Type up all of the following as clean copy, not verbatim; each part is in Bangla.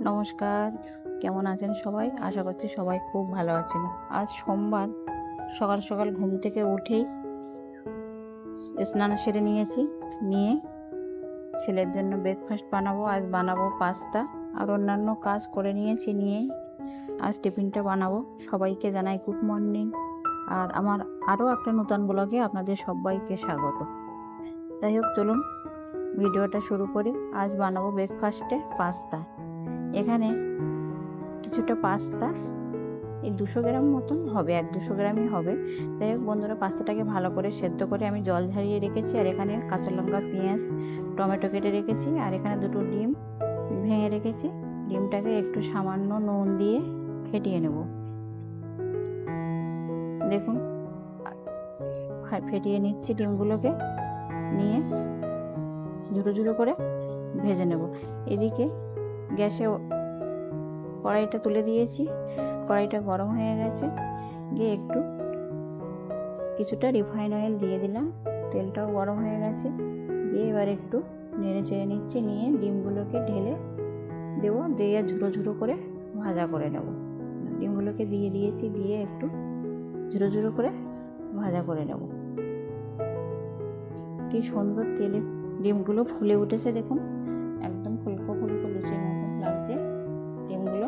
নমস্কার, কেমন আছেন সবাই? আশা করছি সবাই খুব ভালো আছেন। আজ সোমবার, সকাল সকাল ঘুম থেকে উঠেই স্নান সেরে নিয়েছি। নিয়ে ছেলের জন্য ব্রেকফাস্ট বানাবো। আজ বানাবো পাস্তা, আর অন্যান্য কাজ করে নিয়েছি। নিয়ে আজ টিফিনটা বানাবো। সবাইকে জানাই গুড মর্নিং। আর আমার আরও একটা নতুন ব্লগে আপনাদের সবাইকে স্বাগত। যাই হোক, চলুন ভিডিওটা শুরু করি। আজ বানাবো ব্রেকফাস্টে পাস্তা। এখানে কিছুটা পাস্তা, এই 200 গ্রাম মতন হবে, 1-200 গ্রামই হবে। যাই হোক বন্ধুরা, পাস্তাটাকে ভালো করে সেদ্ধ করে আমি জল ঝরিয়ে রেখেছি। আর এখানে কাঁচা লঙ্কা, পেঁয়াজ, টমেটো কেটে রেখেছি। আর এখানে 2টো ডিম ভেঙে রেখেছি। ডিমটাকে একটু সামান্য নুন দিয়ে ফেটিয়ে নেব। দেখুন, ফেটিয়ে নিচ্ছি ডিমগুলোকে। নিয়ে ঝুড়ো ঝুড়ো করে ভেজে নেব। এদিকে গ্যাসে কড়াইটা তুলে দিয়েছি। কড়াইটা গরম হয়ে গেছে। গিয়ে কিছুটা রিফাইন অয়েল দিয়ে দিলাম। তেলটাও গরম হয়ে গেছে। দিয়ে এবার একটু নেড়ে চেড়ে নিচ্ছি। নিয়ে ডিমগুলোকে ঢেলে দেবো। দিয়ে ঝুড়ো ঝুড়ো করে ভাজা করে নেব। ডিমগুলোকে দিয়ে দিয়েছি। দিয়ে একটু ঝুড়ো ঝুড়ো করে ভাজা করে নেব। কি সুন্দর তেলে ডিমগুলো ফুলে উঠেছে দেখুন, একদম ফুলকো ফুলকো লুচির মতন লাগছে ডিমগুলো।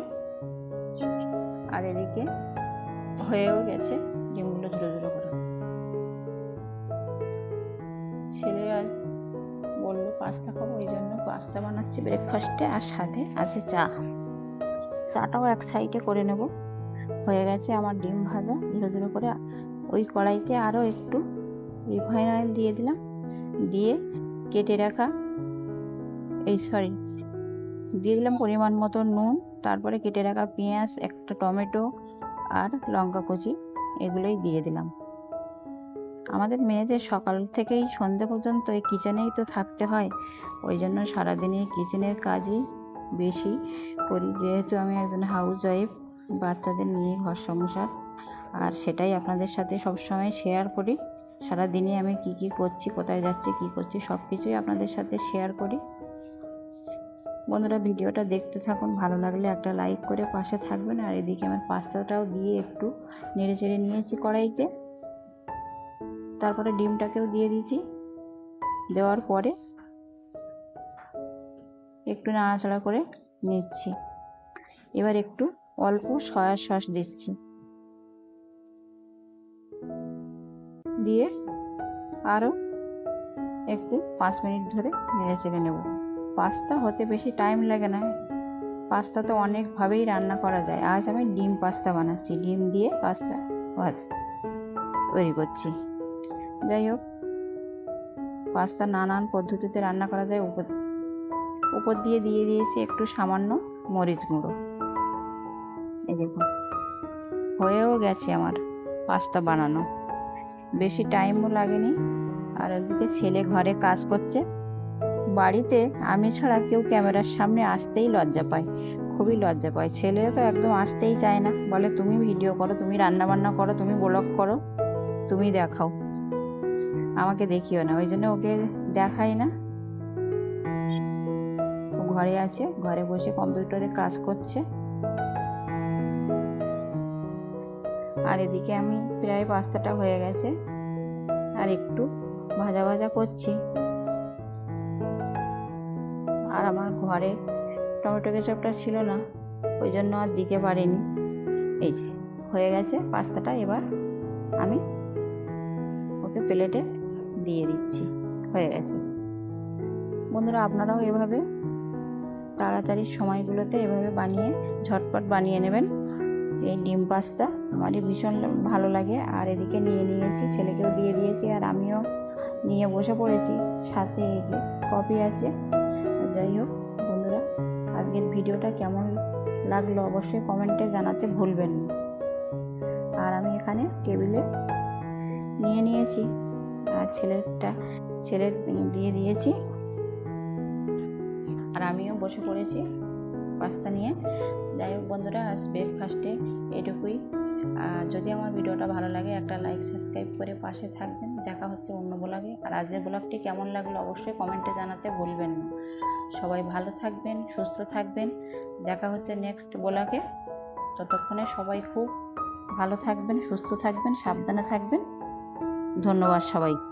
আর এদিকে হয়েও গেছে ডিমগুলো ঝুড়ো ঝুড়ো করে। ছেলে আজ বললো পাস্তা খাবো, এই জন্য পাস্তা বানাচ্ছি ব্রেকফাস্টে। আর সাথে আছে চা। চাটাও এক সাইডে করে নেব। হয়ে গেছে আমার ডিম ভাজা ঝুড়ো ঝুড়ো করে। ওই কড়াইতে আরও একটু রিফাইন অয়েল দিয়ে দিলাম। দিয়ে কেটে রাখা দিয়ে দিলাম পরিমাণ মতো নুন। তারপরে কেটে রাখা পেঁয়াজ, একটা টমেটো আর লঙ্কা কুচি, এগুলোই দিয়ে দিলাম। আমাদের মেয়েদের সকাল থেকেই সন্ধে পর্যন্ত এই কিচেনেই তো থাকতে হয়। ওই জন্য সারাদিনই কিচেনের কাজই বেশি করি, যেহেতু আমি একজন হাউস ওয়াইফ, বাচ্চাদের নিয়ে ঘর সংসার। আর সেটাই আপনাদের সাথে সবসময় শেয়ার করি। সারাদিনে আমি কি কি করছি, কোথায় যাচ্ছি, কি করছি, সব কিছুই আপনাদের সাথে শেয়ার করি। বন্ধুরা, ভিডিওটা দেখতে থাকুন। ভালো লাগলে একটা লাইক করে পাশে থাকবেন। আর এদিকে আমার পাস্তাটাও দিয়ে একটু নেড়ে চেড়ে নিয়েছি কড়াইতে। তারপরে ডিমটাকেও দিয়ে দিয়েছি। দেওয়ার পরে একটু নাড়াচাড়া করে নিচ্ছি। এবার একটু অল্প সয়া সস দিচ্ছি। দিয়ে আরও একটু 5 মিনিট ধরে নেড়ে চেড়ে নেব। পাস্তা হতে বেশি টাইম লাগে না। পাস্তা তো অনেকভাবেই রান্না করা যায়। আজ আমি ডিম পাস্তা বানাচ্ছি, ডিম দিয়ে পাস্তা তৈরি করছি। যাই হোক, পাস্তা নানান পদ্ধতিতে রান্না করা যায়। উপর দিয়ে দিয়েছি একটু সামান্য মরিচ গুঁড়ো। এই দেখুন, হয়েও গেছে আমার পাস্তা বানানো, বেশি টাইমও লাগেনি। আর ওদিকে ছেলে ঘরে কাজ করছে। বাড়িতে আমি ছাড়া কেউ ক্যামেরার সামনে আসতেই লজ্জা পায়, খুবই লজ্জা পায়। ছেলে তো একদম আসতেই চায় না, বলে তুমি ভিডিও করো, তুমি রান্না বান্না করো, তুমি ব্লগ করো, তুমি দেখাও, আমাকে দেখিও না। ওই জন্য ওকে দেখাই না। ও ঘরে আছে, ঘরে বসে কম্পিউটারে কাজ করছে। আর এদিকে আমি প্রায় পাস্তাটা হয়ে গেছে, আর একটু ভাজা ভাজা করছি। আর আমার ঘরে টমেটো কেচাপটা ছিল না, ওই জন্য আর দিতে পারিনি। এই যে হয়ে গেছে পাস্তাটা। এবার আমি ওকে প্লেটে দিয়ে দিচ্ছি। হয়ে গেছে। বন্ধুরা, আপনারাও এভাবে তাড়াতাড়ি সময়গুলোতে এভাবে বানিয়ে ঝটপট বানিয়ে নেবেন এই ডিম পাস্তা। আমারই ভীষণ ভালো লাগে। আর এদিকে নিয়েছি, ছেলেকেও দিয়ে দিয়েছি, আর আমিও নিয়ে বসে পড়েছি। সাথে এই যে কফি আছে। যাই হোক বন্ধুরা, আজকের ভিডিওটা কেমন লাগলো অবশ্যই কমেন্টে জানাতে ভুলবেন না। আর আমি এখানে টেবিলে নিয়েছি, আর ছেলের দিয়ে দিয়েছি। আর আমিও বসে পড়েছি পাস্তা নিয়ে। যাই হোক বন্ধুরা, আজ ব্রেকফাস্টে এটুকুই। যদি আমার ভিডিওটা ভালো লাগে একটা লাইক সাবস্ক্রাইব করে পাশে থাকবেন। দেখা হচ্ছে অন্য ব্লগে। আর আজকের ব্লগটি কেমন লাগলো অবশ্যই কমেন্টে জানাতে ভুলবেন না। সবাই ভালো থাকবেন, সুস্থ থাকবেন। দেখা হচ্ছে নেক্সট ব্লগে। ততক্ষণে সবাই খুব ভালো থাকবেন, সুস্থ থাকবেন, সাবধানে থাকবেন। ধন্যবাদ সবাই।